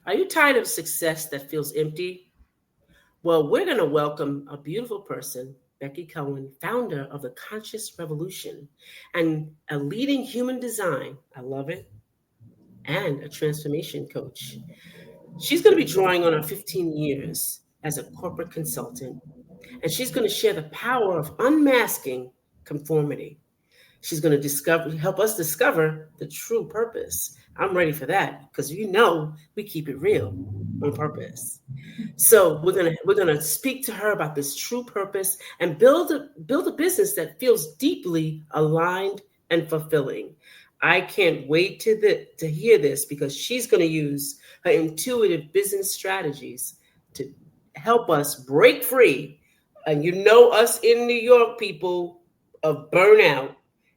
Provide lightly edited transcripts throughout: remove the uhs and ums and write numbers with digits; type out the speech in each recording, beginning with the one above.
Are you tired of success that feels empty? Well, we're going to welcome a beautiful person, Becky Cohen, founder of the Conscious Revolution and a leading human design. I love it. And a transformation coach. She's going to be drawing on her 15 years as a corporate consultant, and she's going to share the power of unmasking conformity. She's going to help us discover the true purpose. I'm ready for that because we keep it real on purpose. So we're gonna speak to her about this true purpose and build a business that feels deeply aligned and fulfilling. I can't wait to hear this because she's going to use her intuitive business strategies to help us break free. And us in New York, people, of burnout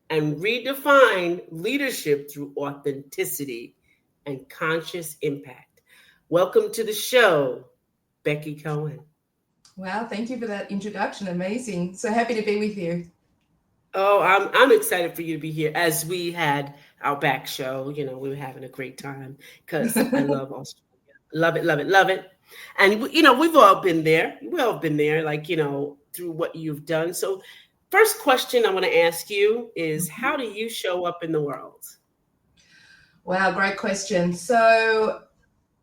and redefine leadership through authenticity and conscious impact. Welcome to the show, Becky Cohen. Wow, thank you for that introduction. Amazing. So happy to be with you. Oh, I'm excited for you to be here. As we had our back show, we were having a great time because I love Australia. Love it, love it, love it. And we've all been there. We've all been there, through what you've done. So, first question I want to ask you is, how do you show up in the world? Wow, great question. So,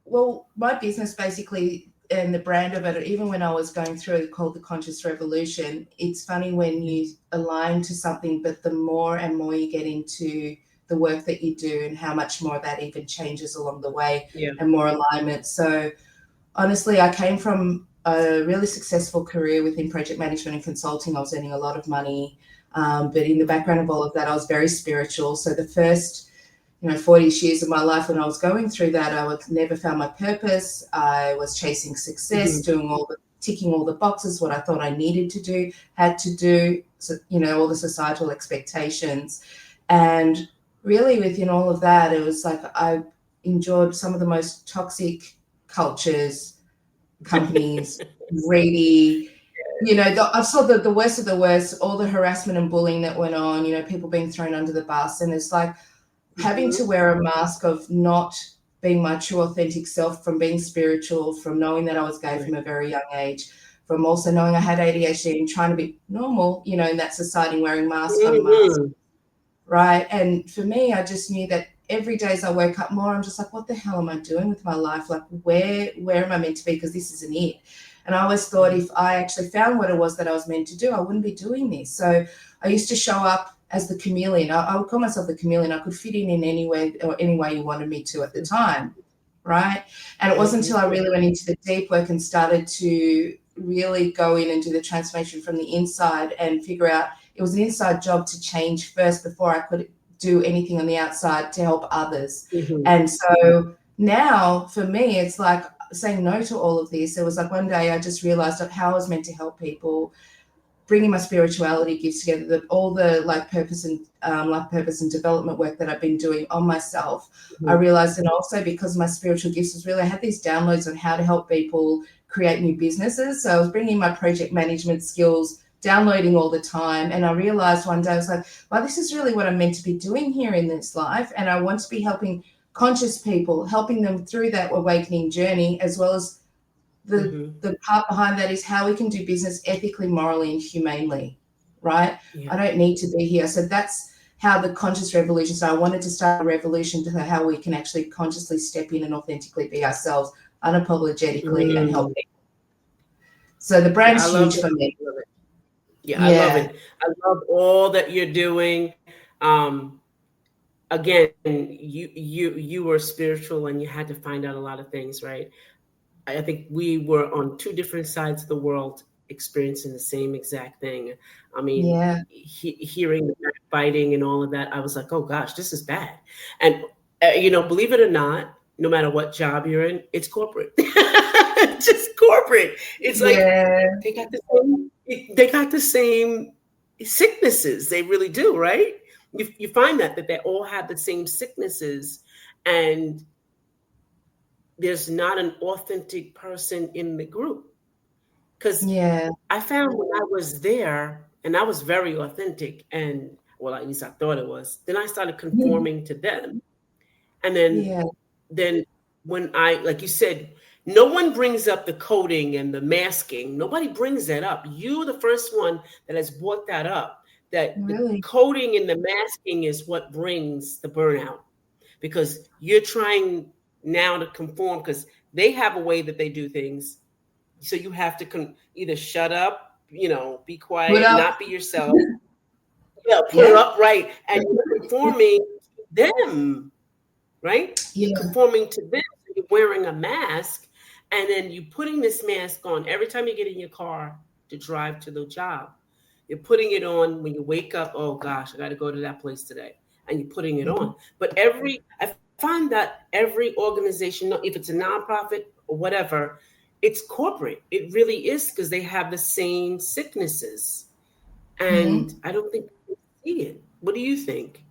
well, my business basically and the brand of it, even when I was going through it called the Conscious Revolution, it's funny when you align to something, but the more and more you get into the work that you do and how much more that even changes along the way and more alignment. So honestly, I came from a really successful career within project management and consulting. I was earning a lot of money. But in the background of all of that, I was very spiritual. So the first 40 years of my life when I was going through that, never found my purpose. I was chasing success, ticking all the boxes, what I thought I needed to do, had to do, so, all the societal expectations. And really within all of that, it was like I enjoyed some of the most toxic cultures, companies, greedy. I saw the worst of the worst, all the harassment and bullying that went on, people being thrown under the bus. And it's like, having to wear a mask of not being my true authentic self, from being spiritual, from knowing that I was gay from a very young age, from also knowing I had ADHD and trying to be normal, in that society, and wearing mask on mask, right? And for me, I just knew that every day as I woke up more, I'm just like, what the hell am I doing with my life? Like, where am I meant to be? Because this isn't it. And I always thought if I actually found what it was that I was meant to do, I wouldn't be doing this. So I used to show up as the chameleon. I would call myself the chameleon. I could fit in any way or any way you wanted me to at the time, right? And it wasn't until I really went into the deep work and started to really go in and do the transformation from the inside and figure out it was an inside job to change first before I could do anything on the outside to help others. And so now for me, it's like saying no to all of this. It was like one day I just realized how I was meant to help people, bringing my spirituality gifts together, all the purpose and development work that I've been doing on myself. I realized, and also because my spiritual gifts was really, I had these downloads on how to help people create new businesses. So I was bringing my project management skills, downloading all the time. And I realized one day, I was like, well, this is really what I'm meant to be doing here in this life. And I want to be helping conscious people, helping them through that awakening journey, as well as the part behind that is how we can do business ethically, morally, and humanely, right? I don't need to be here. So that's how the Conscious Revolution started. I wanted to start a revolution to how we can actually consciously step in and authentically be ourselves, unapologetically, and help people. So the brand's huge for me. I love it. I love all that you're doing. Again, you were spiritual and you had to find out a lot of things, right? I think we were on two different sides of the world experiencing the same exact thing. I mean, hearing the fighting and all of that, I was like, oh gosh, this is bad. And, believe it or not, no matter what job you're in, it's corporate. Just corporate. It's like they got the same sicknesses. They really do, right? You find that they all have the same sicknesses, and there's not an authentic person in the group. Because I found when I was there, and I was very authentic, and well, at least I thought it was, then I started conforming to them. And then when I, like you said, no one brings up the coding and the masking. Nobody brings that up. You're the first one that has brought that up. That the Really? coding and the masking is what brings the burnout, because you're trying now to conform, because they have a way that they do things. So you have to either shut up, be Put quiet, up. not be yourself. Yeah, put Yeah. up, right, and you're conforming to them, right? You're Yeah. conforming to them. You're wearing a mask, and then you putting this mask on every time you get in your car to drive to the job. You're putting it on when you wake up. Oh gosh, I got to go to that place today, and you're putting it Mhm. on. But I find that every organization, if it's a nonprofit or whatever, it's corporate. It really is, because they have the same sicknesses, and Mhm. I don't think people see it. What do you think?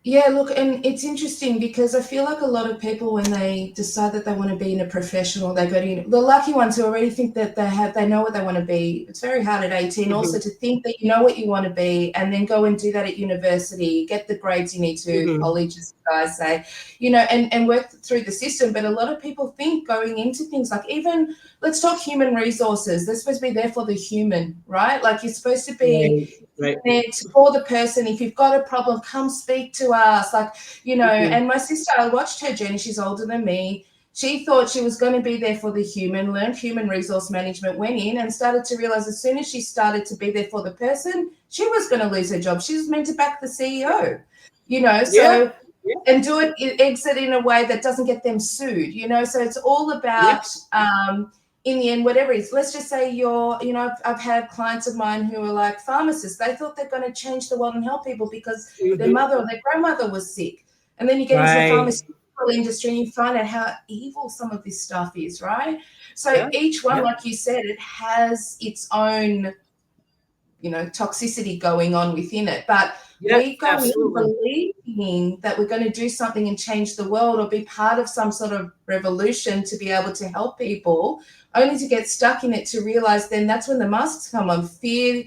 Yeah, look, and it's interesting because I feel like a lot of people, when they decide that they want to be in a professional, they go to the lucky ones who already think that they know what they want to be. It's very hard at 18 also Hmm. to think that you know what you want to be and then go and do that at university, get the grades you need to, Hmm. college, as you guys say, and work through the system. But a lot of people think going into things like, even let's talk human resources. They're supposed to be there for the human, right? Like you're supposed to be Right, right. there for the person. If you've got a problem, come speak to us. Like, Hmm. and my sister, I watched her journey. She's older than me. She thought she was going to be there for the human, learned human resource management, went in and started to realize as soon as she started to be there for the person, she was going to lose her job. She was meant to back the CEO, Yeah, so, and do it, exit in a way that doesn't get them sued, so it's all yeah. about, in the end, whatever it is. Let's just say I've had clients of mine who are like pharmacists. They thought they're going to change the world and help people because their Hmm. mother or their grandmother was sick. And then you get into the Right. pharmaceutical industry and you find out how evil some of this stuff is, right? So Yeah, each one, yeah, like you said, it has its own toxicity going on within it. But yes, we go in absolutely. believing that we're going to do something and change the world or be part of some sort of revolution to be able to help people, only to get stuck in it, to realize then that's when the masks come on. Fear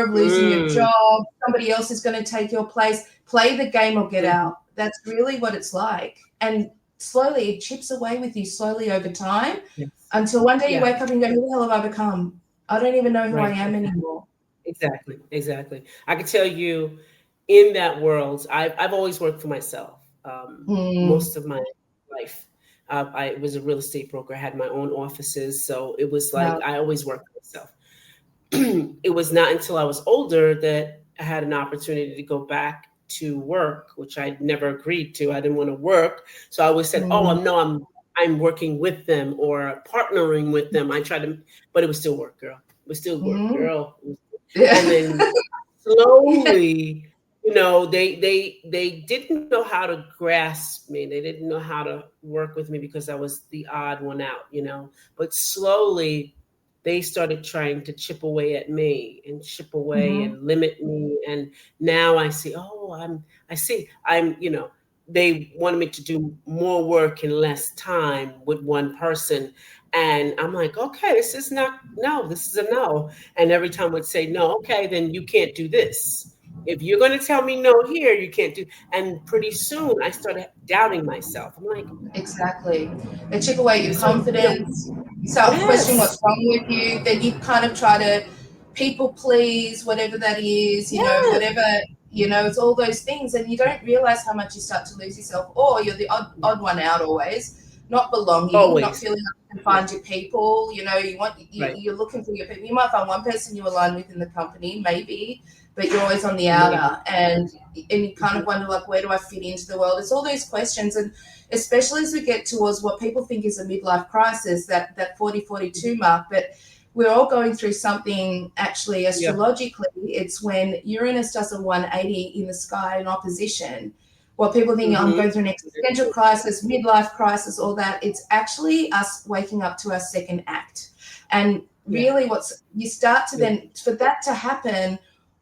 of losing your Mm. job, somebody else is going to take your place, play the game or get Hmm. out. That's really what it's like. And slowly it chips away with you slowly over time, Yes. until one day you Yeah. wake up and go, who the hell have I become? I don't even know who I Right. am anymore. Exactly. Exactly. I can tell you, in that world, I've always worked for myself. Mm. Most of my life, I was a real estate broker. I had my own offices, so it was like Yeah. I always worked for myself. It was not until I was older that I had an opportunity to go back to work, which I never agreed to. I didn't want to work, so I always said, "Oh, Mm. no, I'm working with them or partnering with them." I tried to, but it was still work, girl. It was still work, Mhm. girl. Yeah. And then Yeah. slowly, they didn't know how to grasp me. They didn't know how to work with me because I was the odd one out. But slowly they started trying to chip away at me and chip away Mhm. and limit me. And now I see, oh, I see, they wanted me to do more work in less time with one person. And I'm like, okay, this is not, no, this is a no. And every time would say, no, okay, then you can't do this. If you're going to tell me no here, you can't do. And pretty soon I started doubting myself. I'm like, Exactly. They chip away your so, confidence. You start questioning yes, what's wrong with you. Then you kind of try to people please, whatever that is, yes, whatever, it's all those things. And you don't realize how much you start to lose yourself. Or you're the yeah, odd one out always, not belonging, not always, feeling like you can yeah, find your people. right. You're looking for your people. You might find one person you align with in the company, maybe, but you're always on the Maybe. outer. And you kind of Mhm. wonder, like, where do I fit into the world? It's all those questions. And especially as we get towards what people think is a midlife crisis, that 40-42 mark. But we're all going through something, actually, Yeah. astrologically. It's when Uranus does a 180 in the sky in opposition. What people think, I'm Hmm. going through an existential crisis, midlife crisis, all that. It's actually us waking up to our second act. And Yeah. really, you start to Yeah. then, for that to happen,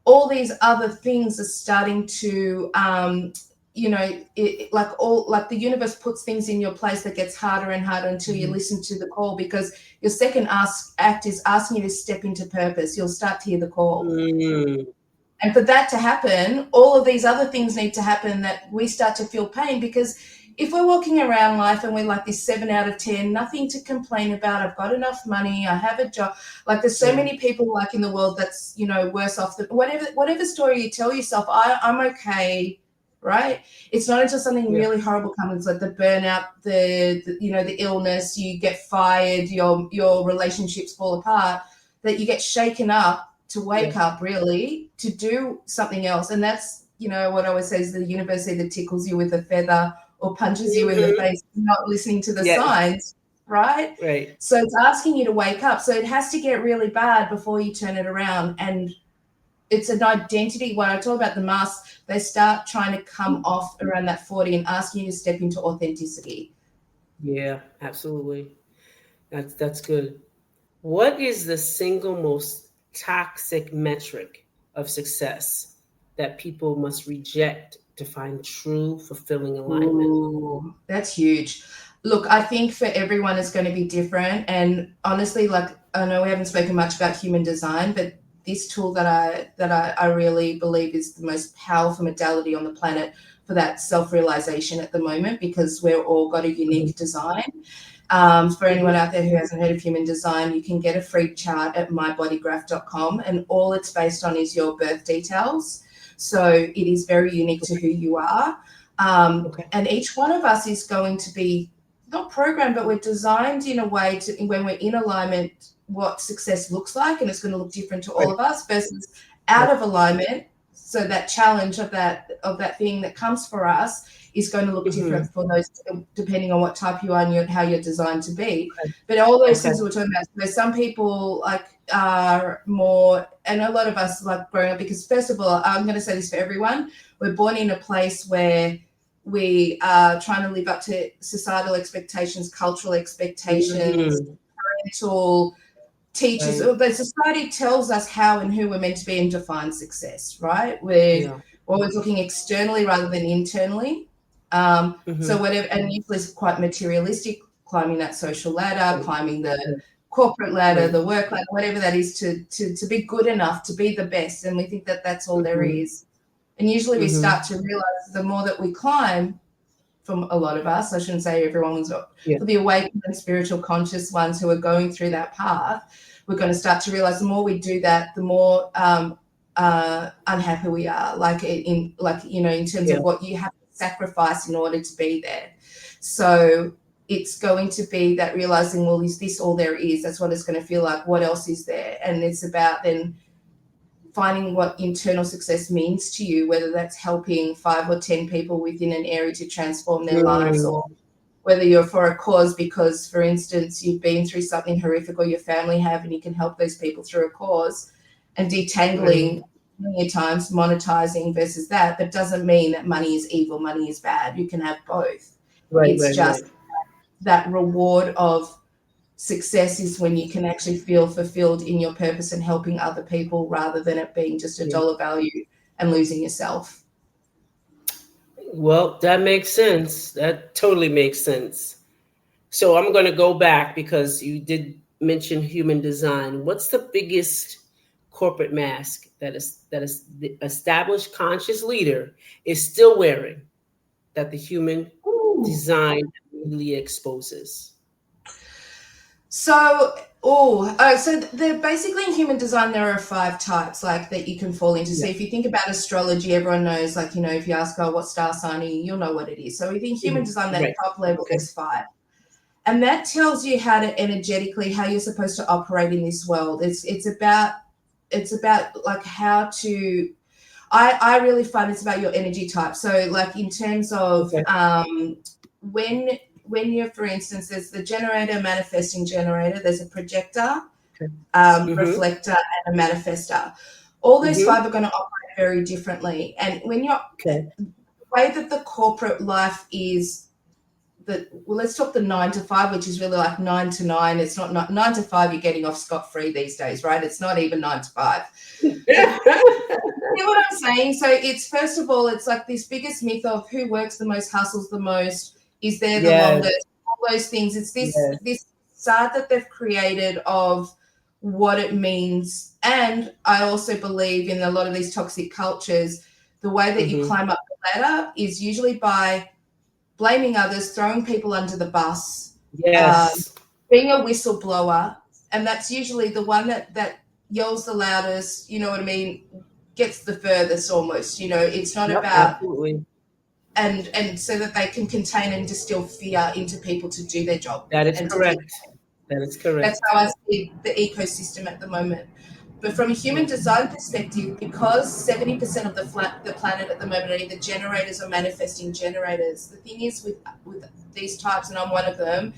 all these other things are starting to like the universe puts things in your place that gets harder and harder until you Mhm. listen to the call, because your second act is asking you to step into purpose. You'll start to hear the call. Mm. And for that to happen, all of these other things need to happen, that we start to feel pain, because if we're walking around life and we're like this 7 out of 10, nothing to complain about, I've got enough money, I have a job, like there's so many people like in the world that's, you know, worse off than whatever story you tell yourself, I'm okay, right? It's not until something really horrible comes, like the burnout, the you know, the illness, you get fired, your relationships fall apart, that you get shaken up to wake up really to do something else. And that's, you know, what I always say is the universe either tickles you with a feather or punches you in the face, not listening to the signs, right? Right. So it's asking you to wake up. So it has to get really bad before you turn it around. And it's an identity. When I talk about the masks, they start trying to come off around that 40 and asking you to step into authenticity. Yeah, absolutely. That's good. What is the single most toxic metric of success that people must reject to find true fulfilling alignment? Ooh, that's huge. Look, I think for everyone it's going to be different. And honestly, like I know we haven't spoken much about human design, but this tool that I really believe is the most powerful modality on the planet for that self-realization at the moment, because we're all got a unique design. For anyone out there who hasn't heard of human design, you can get a free chart at mybodygraph.com, and all it's based on is your birth details. So it is very unique to who you are. And each one of us is going to be not programmed, but we're designed in a way to, when we're in alignment, what success looks like, and it's going to look different to all of us versus out of alignment. So that challenge of that thing that comes for us is going to look different for those, depending on what type you are and how you're designed to be. But all those things we're talking about, so some people like are more, and a lot of us like growing up, because first of all, I'm going to say this for everyone, we're born in a place where we are trying to live up to societal expectations, cultural expectations, parental, teachers. The society tells us how and who we're meant to be and define success, right? We're always looking externally rather than internally. So whatever, and usually it's quite materialistic, climbing that social ladder, climbing the corporate ladder, the work ladder, whatever that is, to be good enough, to be the best. And we think that that's all there is. And usually we start to realize the more that we climb, from a lot of us, I shouldn't say everyone's, for the awakened and spiritual conscious ones who are going through that path, we're going to start to realize the more we do that, the more unhappy we are, like in terms of what you have to sacrifice in order to be there. So it's going to be that realizing, well, is this all there is? That's what it's going to feel like. What else is there? And it's about then finding what internal success means to you, whether that's helping 5 or 10 people within an area to transform their lives, or whether you're for a cause because, for instance, you've been through something horrific, or your family have, and you can help those people through a cause, and detangling many times monetizing versus that. That doesn't mean that money is evil, money is bad. You can have both. It's just that reward of success is when you can actually feel fulfilled in your purpose and helping other people, rather than it being just a dollar value and losing yourself. Well, that makes sense. That totally makes sense. So I'm going to go back because you did mention human design. What's the biggest corporate mask that the established conscious leader is still wearing that the human design really exposes? So they're basically in human design, there are 5 types like that you can fall into. So if you think about astrology, everyone knows, like, you know, if you ask, what star sign are you, you'll know what it is. So within human design, that top level, there's 5. And that tells you how to energetically, how you're supposed to operate in this world. It's about like how to, I really find it's about your energy type. So like in terms of when you're, for instance, there's the generator, manifesting generator, there's a projector, reflector, and a manifester. All those 5 are going to operate very differently. And when you're, the way that the corporate life is, let's talk the 9 to 5, which is really like 9 to 9. It's not 9 to 5, you're getting off scot-free these days, right? It's not even 9 to 5. You know what I'm saying? So it's, first of all, it's like this biggest myth of who works the most, hustles the most, is there the longest, all those things. It's this facade that they've created of what it means. And I also believe in a lot of these toxic cultures, the way that you climb up the ladder is usually by blaming others, throwing people under the bus, Yes. being a whistleblower, and that's usually the one that yells the loudest, you know what I mean, gets the furthest almost, it's not Yep, about, absolutely. and so that they can contain and distill fear into people to do their job That is and to keep. correct. That is That's correct. how I see the ecosystem at the moment. But from a human design perspective, because 70% of the planet at the moment are either generators or manifesting generators, the thing is with these types, and I'm one of them,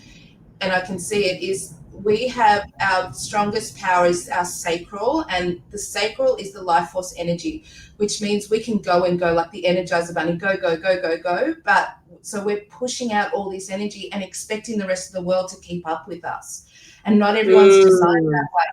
and I can see it, is we have our strongest power is our sacral, and the sacral is the life force energy, which means we can go and go like the Energizer Bunny, go, go, go, go, go. But so we're pushing out all this energy and expecting the rest of the world to keep up with us. And not everyone's designed that Mm. way.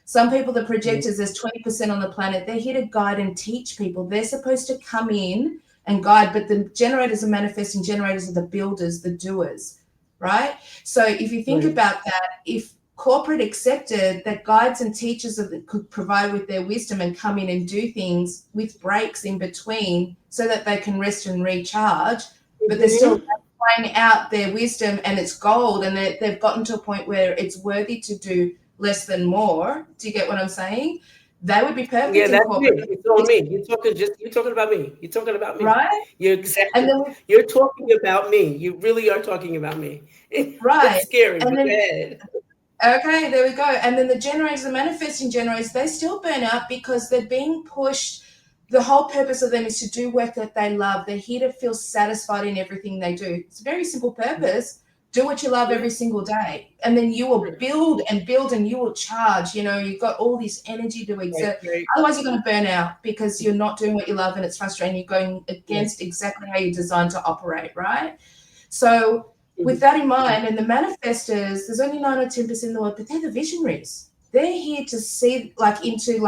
Some people, the projectors, there's 20% on the planet. They're here to guide and teach people. They're supposed to come in and guide, but the generators and manifesting generators are the builders, the doers, right? So if you think Right. about that, if corporate accepted that guides and teachers could provide with their wisdom and come in and do things with breaks in between so that they can rest and recharge, but they're still playing out their wisdom and it's gold, and they've gotten to a point where it's worthy to do less than more. Do you get what I'm saying? They would be perfect Yeah, in that's corporate, me. It's on me. You're talking about me. You're talking about me. right? You're And exactly. then You're talking about me. You really are talking about me. right. It's scary, And but go then ahead. okay, there we go. And then the generators, the manifesting generators, they still burn out because they're being pushed. The whole purpose of them is to do work that they love. They're here to feel satisfied in everything they do. It's a very simple purpose. Do what you love Yeah. every single day. And then you will build and build and you will charge. You've got all this energy to Right. exert. Right. Otherwise, you're going to burn out because you're not doing what you love and it's frustrating. You're going Right. against exactly how you're designed to operate, right? So with Mhm. that in mind, and the manifestors, there's only 9 or 10% in the world, but they're the visionaries. They're here to see into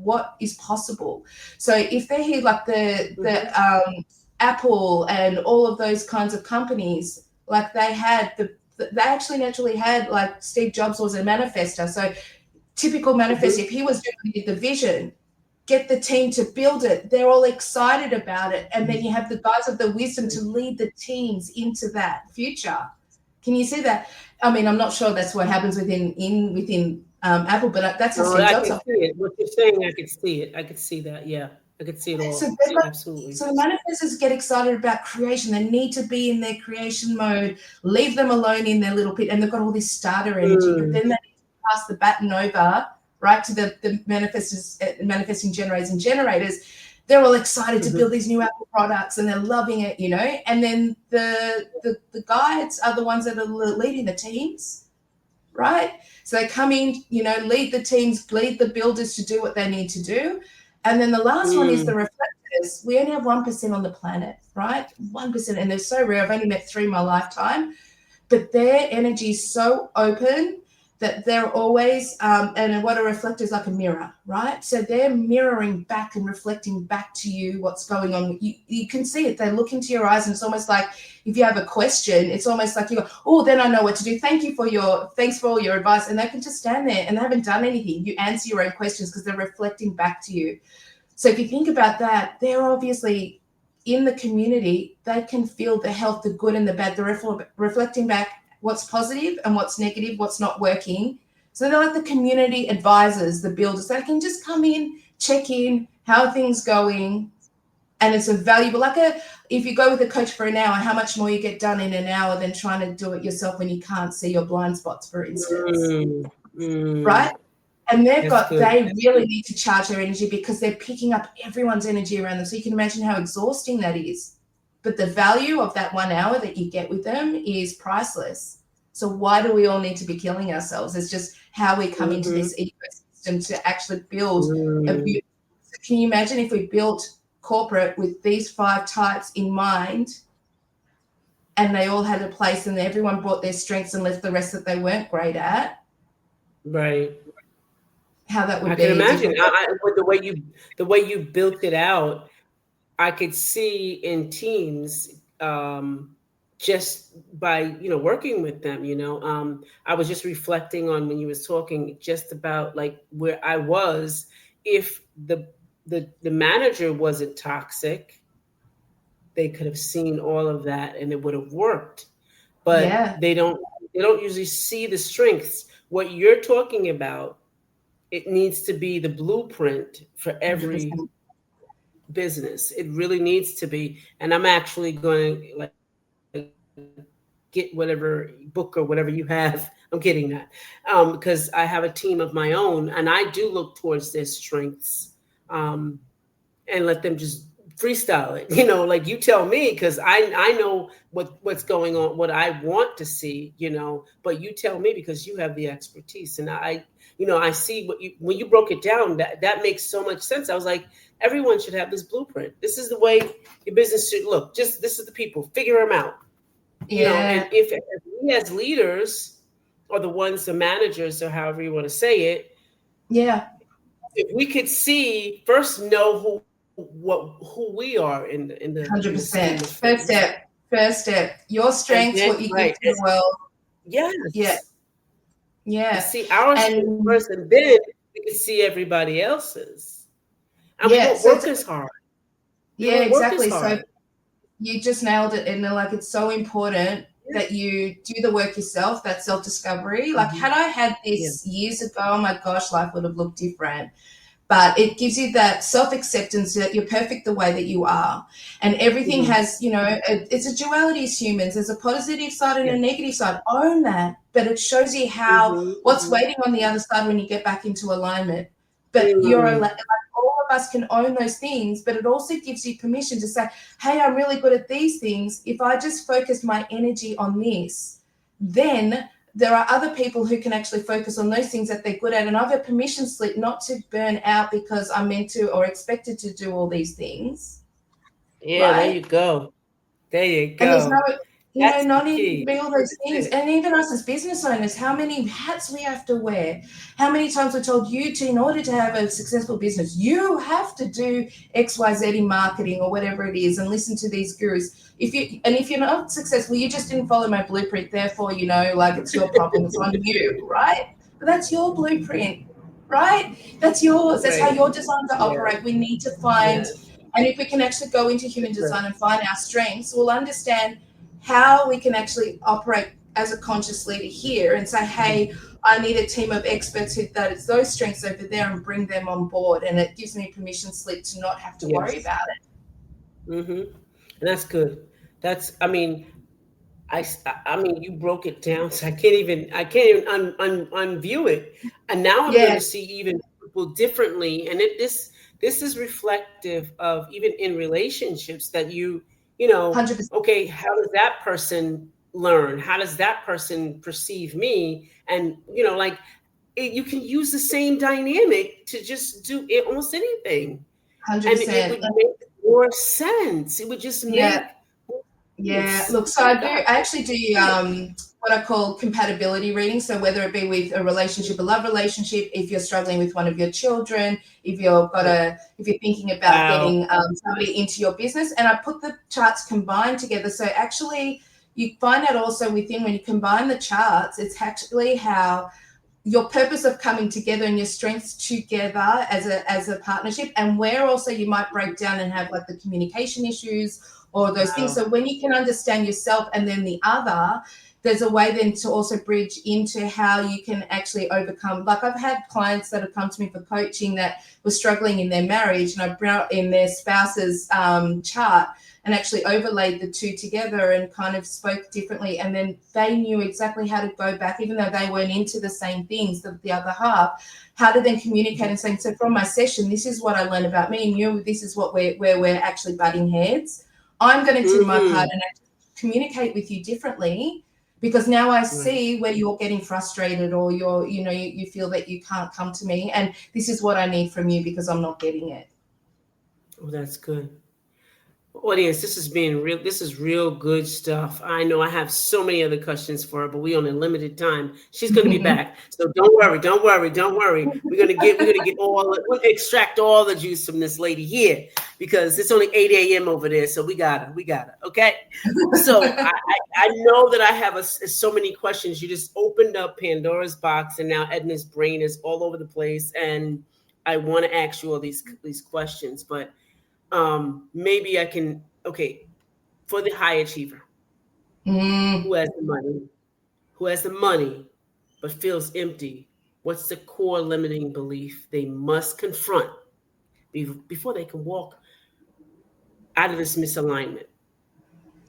what is possible. So if they're here like Mhm. the Apple and all of those kinds of companies, like they actually naturally had, like Steve Jobs was a manifestor. So typical manifest, Mhm. if he was doing the vision, get the team to build it. They're all excited about it. And then you have the guys of the wisdom to lead the teams into that future. Can you see that? I mean, I'm not sure that's what happens within Apple, but that's how No, Steve I Jobs can operated. see it. What you're saying, I can see it. I can see that. Yeah, I can see it So all. they've got, Absolutely. so the manifestors get excited about creation. They need to be in their creation mode. Leave them alone in their little pit, and they've got all this starter energy. But Mm. then they need to pass the baton over, right, to the manifestors, manifesting generators and generators. They're all excited to Mhm. build these new Apple products, and they're loving it, And then the guides are the ones that are leading the teams, right? So they come in, lead the teams, lead the builders to do what they need to do. And then the last one is the Mm. reflectors. We only have 1% on the planet, right? 1%. And they're so rare. I've only met 3 in my lifetime. But their energy is so open that they're always, and what a reflector is like a mirror, right? So they're mirroring back and reflecting back to you what's going on. You can see it. They look into your eyes, and it's almost like if you have a question, it's almost like you go, oh, then I know what to do. Thanks for all your advice. And they can just stand there and they haven't done anything. You answer your own questions because they're reflecting back to you. So if you think about that, they're obviously in the community. They can feel the health, the good and the bad. They're reflecting back what's positive and what's negative, what's not working. So they're like the community advisors, the builders. They can just come in, check in, how are things going, and it's a valuable, if you go with a coach for an hour, how much more you get done in an hour than trying to do it yourself when you can't see your blind spots, for instance, Mm. right? Mm. And That's good. they really need to charge their energy because they're picking up everyone's energy around them. So you can imagine how exhausting that is. But the value of that 1 hour that you get with them is priceless. So why do we all need to be killing ourselves? It's just how we come into Mhm. this ecosystem to actually build a Mm. beautiful. So can you imagine if we built corporate with these 5 types in mind, and they all had a place and everyone brought their strengths and left the rest that they weren't great at, Right. how that would I can be a imagine. different world. With the way you built it out, I could see in teams, just by working with them. I was just reflecting on when you was talking just about like where I was. If the manager wasn't toxic, they could have seen all of that and it would have worked. But Yeah, they don't usually see the strengths. What you're talking about, it needs to be the blueprint for every 100%. business. It really needs to be. And I'm actually going to like get whatever book or whatever you have. I'm kidding that. Because I have a team of my own and I do look towards their strengths. Um, and let them just freestyle it. Like you tell me, because I know what's going on, what I want to see. But you tell me because you have the expertise, and I see what you when you broke it down. That makes so much sense. I was like, everyone should have this blueprint. This is the way your business should look. Just this is the people. Figure them out. And Yeah, if we as leaders or the ones, the managers, or however you want to say it, yeah, if we could see first, know who we are in the scheme of 100%. things, First step, your and strengths, then what you give right, to the world. Yeah, yes, we yeah. see our strength And first, and then we can see everybody else's, and we yeah, won't so work it's, as hard. We yeah, won't work as exactly. So hard. you just nailed it. And like, it's so important Yeah. that you do the work yourself, that self discovery. Like, Hmm. had I had Yeah. this years ago, oh my gosh, life would have looked different. But it gives you that self-acceptance that you're perfect the way that you are, and everything Hmm. has, it's a duality as humans. There's a positive side and Yeah. a negative side. Own that, but it shows you how Hmm. what's Hmm. waiting on the other side when you get back into alignment. But Mm. like, all of us can own those things, but it also gives you permission to say, hey, I'm really good at these things. If I just focus my energy on this, then there are other people who can actually focus on those things that they're good at. And I've a permission slip not to burn out because I'm meant to or expected to do all these things, Yeah. There right? you go. There you And there's no, go. That's the not needing to key. be all those That's things. it. And even us as business owners, how many hats we have to wear. How many times we're told you to, in order to have a successful business, you have to do XYZ in marketing or whatever it is, and listen to these gurus. If you're not successful, you just didn't follow my blueprint. Therefore, like, it's your problem. It's on you, right? But that's your blueprint, right? That's yours. That's how Right. you're designed to Yeah. operate. We need to find, Yes. and if we can actually go into human Right. design and find our strengths, we'll understand how we can actually operate as a conscious leader here and say, hey, I need a team of experts that is those strengths over there, and bring them on board. And it gives me permission slip to not have to worry Yes. about it. Mm-hmm. And that's good. I mean, I mean, you broke it down, so I can't even unview it. And now I'm going Yeah, to see even people differently. And this is reflective of even in relationships that $100. okay, how does that person learn? How does that person perceive me? And, like, you can use the same dynamic to just do almost anything. And it 100%. would make more sense. It would just Yeah. make more Yeah, sense. look, so Oh I God. actually do what I call compatibility readings. So whether it be with a relationship, a love relationship, if you're struggling with one of your children, if you're thinking about Wow. getting somebody into your business, and I put the charts combined together. So actually, you find out also within when you combine the charts, it's actually how your purpose of coming together and your strengths together as a partnership, and where also you might break down and have like the communication issues or those things. Wow. So when you can understand yourself and then the other, there's a way then to also bridge into how you can actually overcome. Like, I've had clients that have come to me for coaching that were struggling in their marriage, and I brought in their spouse's chart and actually overlaid the two together and kind of spoke differently. And then they knew exactly how to go back, even though they weren't into the same things that the other half, how to then communicate and say, so from my session, this is what I learned about me, and you, this is where we're actually butting heads. I'm going to do my part Mm-hmm. and actually communicate with you differently, because now I Right. see where you're getting frustrated, or you feel that you can't come to me, and this is what I need from you because I'm not getting it. Oh, that's good. Audience, this is real good stuff. I know I have so many other questions for her, but we on a limited time. She's gonna be back. So don't worry, don't worry, don't worry. We're gonna get we'll extract all the juice from this lady here, because it's only 8 a.m. over there. So we got her. Okay. So I know that I have so many questions. You just opened up Pandora's box, and now Edna's brain is all over the place. And I want to ask you all these questions, but maybe I can. Okay, for the high achiever Mm. who has the money, but feels empty. What's the core limiting belief they must confront before they can walk out of this misalignment?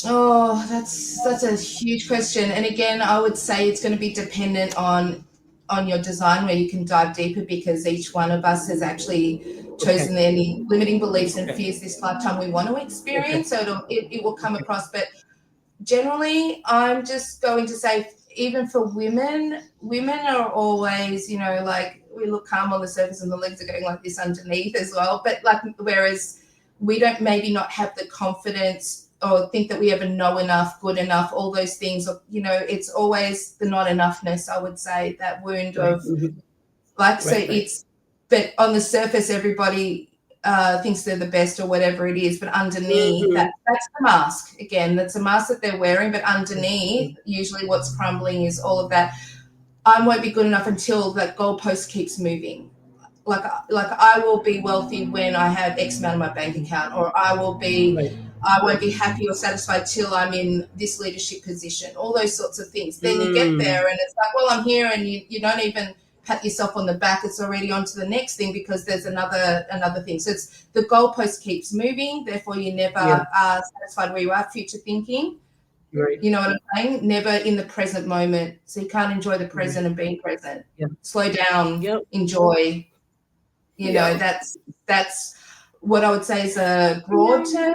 Oh, that's a huge question. And again, I would say it's going to be dependent on your design, where you can dive deeper, because each one of us has actually Okay. chosen any limiting beliefs and Okay. fears this lifetime we want to Okay. experience. So it will come Okay. across. But generally, I'm just going to say, even for women, women are always, like, we look calm on the surface and the legs are going like this underneath as well. But like, whereas we don't maybe not have the confidence or think that we ever know enough, good enough, all those things. Or, it's always the not enoughness, I would say, that wound Right. of, like, so Right. it's, but on the surface, everybody thinks they're the best or whatever it is, but underneath, Mm-hmm. that's the mask. Again, that's a mask that they're wearing, but underneath, usually what's crumbling is all of that. I won't be good enough until that goalpost keeps moving. Like I will be wealthy when I have X amount in my bank account, or Right. I won't be happy or satisfied till I'm in this leadership position, all those sorts of things. Then you get Mm. there and it's like, well, I'm here, and you don't even pat yourself on the back. It's already on to the next thing, because there's another thing. So it's the goalpost keeps moving, therefore you never Yeah. are satisfied where you are, future thinking. Right. You know what I'm saying? Never in the present moment. So you can't enjoy the Right. present and being present. Yeah. Slow down, Yep. enjoy. Yep. That's what I would say is a broad term.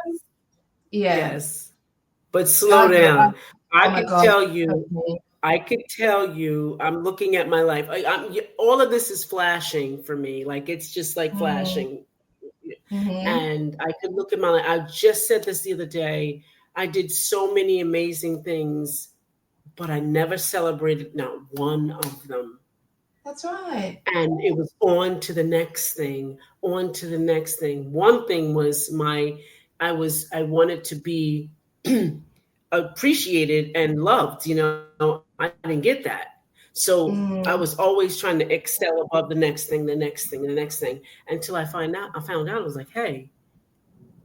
Yeah. Yes. But slow I, I, down. I oh my could God. tell you, I'm looking at my life. All of this is flashing for me. Like, it's just like Mm, flashing. mm-hmm. And I could look at my life. I just said this the other day. I did so many amazing things, but I never celebrated not one of them. That's right. And it was on to the next thing, on to the next thing. One thing was I wanted to be appreciated and loved. I didn't get that. So I was Mm, always trying to excel above the next thing, the next thing, the next thing, until I found out, I was like, hey,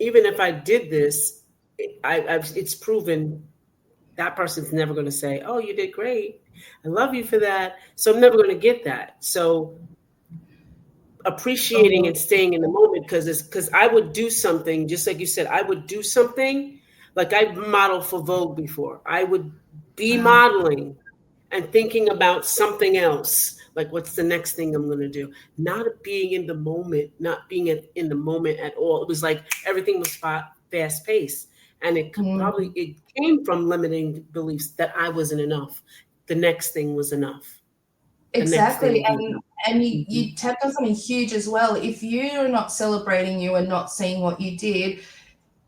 even if I did this, it's proven that person's never going to say, oh, you did great. I love you for that. So I'm never going to get that. So appreciating oh, and staying in the moment, because I would do something, just like you said, I would do something. Like, I modeled for Vogue before. I would be wow. modeling and thinking about something else, like, what's the next thing I'm going to do, not being in the moment, not being in the moment at all. It was like everything was fast paced, and Mm. it came from limiting beliefs that I wasn't enough. The next thing was enough. The next thing Exactly. would be And enough. you tapped on something huge as well. If you're not celebrating you and not seeing what you did,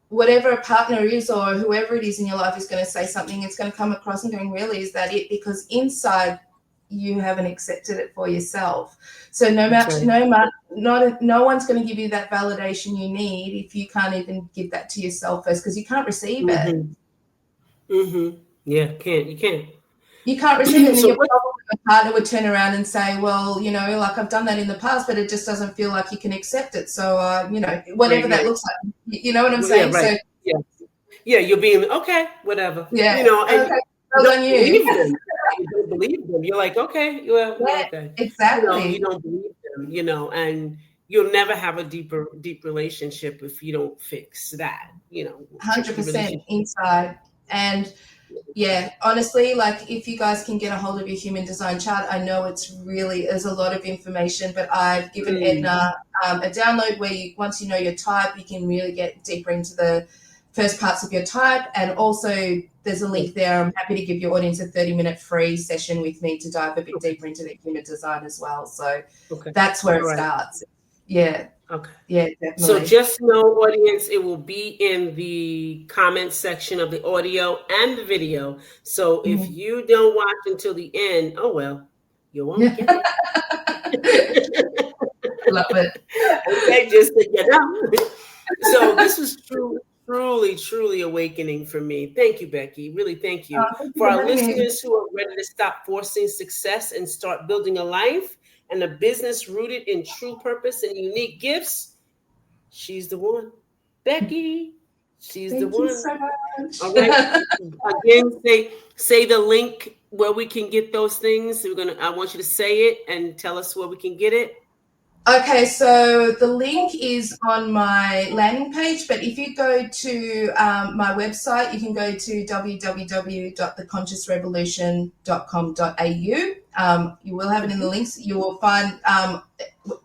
whatever a partner is or whoever it is in your life is going to say something, it's going to come across and going, really, is that it? Because inside you haven't accepted it for yourself. So That's right. no one's going to give you that validation you need if you can't even give that to yourself first, because you can't receive it. Mm-hmm. Mm-hmm. Yeah, can't. You can't. You can't receive it, and then So your what? partner would turn around and say, well, like, I've done that in the past, but it just doesn't feel like you can accept it. So, Right, whatever that right. looks like, you know what I'm Well, yeah, saying? right. So, Yeah. Yeah, you're being okay, whatever. yeah, And okay, you well don't on you. believe them. You don't believe them. You're like, okay, well, Yeah, okay. You exactly. don't believe them, and you'll never have a deep relationship if you don't fix that, tricky 100% relationship. inside. And yeah, honestly, like, if you guys can get a hold of your human design chart, I know there's a lot of information, but I've given Mm, Edna a download where once you know your type, you can really get deeper into the first parts of your type. And also, there's a link there. I'm happy to give your audience a 30-minute free session with me to dive a bit okay, deeper into their human design as well. So okay. that's where All it right. starts. Yeah, Okay. yeah, So definitely. just know, audience, it will be in the comments section of the audio and the video. So if Mhm. you don't watch until the end, oh well, you won't get it. Love it. Okay, just so you know. So this was truly awakening for me. Thank you, Becky. Really, thank you. Thank you For for our having me. listeners who are ready to stop forcing success and start building a life and a business rooted in true purpose and unique gifts, she's the one. Becky, She's the Thank you one. so much. All right. Again, say the link where we can get those things. I want you to say it and tell us where we can get it. Okay, so the link is on my landing page, but if you go to my website, you can go to www.theconsciousrevolution.com.au. You will have it in the links. You will find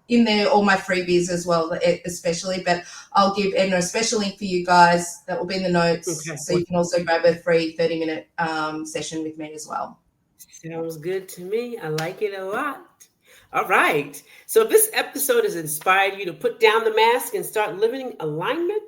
in there all my freebies as well, especially, but I'll give Edna a special link for you guys that will be in the notes. Okay. So you can also grab a free 30-minute session with me as well. Sounds good to me. I like it a lot. All right. So if this episode has inspired you to put down the mask and start living in alignment,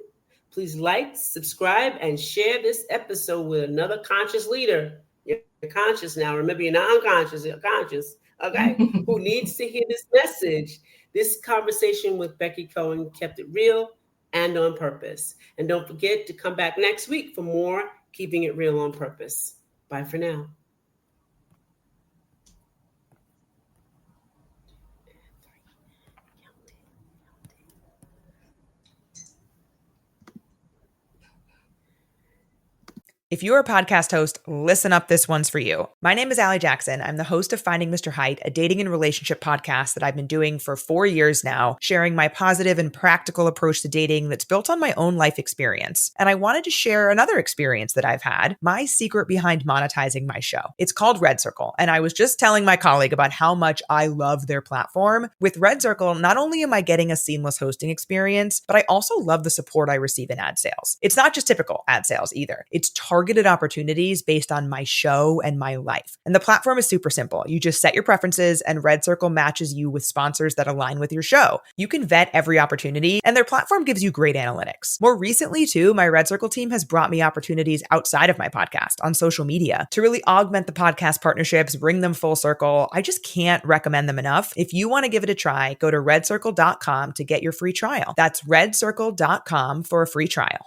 please like, subscribe, and share this episode with another conscious leader. You're conscious now. Remember, you're not unconscious, you're conscious. Okay. Who needs to hear this message? This conversation with Becky Cohen kept it real and on purpose. And don't forget to come back next week for more Keeping It Real on Purpose. Bye for now. If you're a podcast host, listen up, this one's for you. My name is Allie Jackson. I'm the host of Finding Mr. Height, a dating and relationship podcast that I've been doing for 4 years now, sharing my positive and practical approach to dating that's built on my own life experience. And I wanted to share another experience that I've had, my secret behind monetizing my show. It's called Red Circle, and I was just telling my colleague about how much I love their platform. With Red Circle, not only am I getting a seamless hosting experience, but I also love the support I receive in ad sales. It's not just typical ad sales either. It's targeted opportunities based on my show and my life. And the platform is super simple. You just set your preferences and Red Circle matches you with sponsors that align with your show. You can vet every opportunity and their platform gives you great analytics. More recently too, my Red Circle team has brought me opportunities outside of my podcast on social media to really augment the podcast partnerships, bring them full circle. I just can't recommend them enough. If you want to give it a try, go to redcircle.com to get your free trial. That's redcircle.com for a free trial.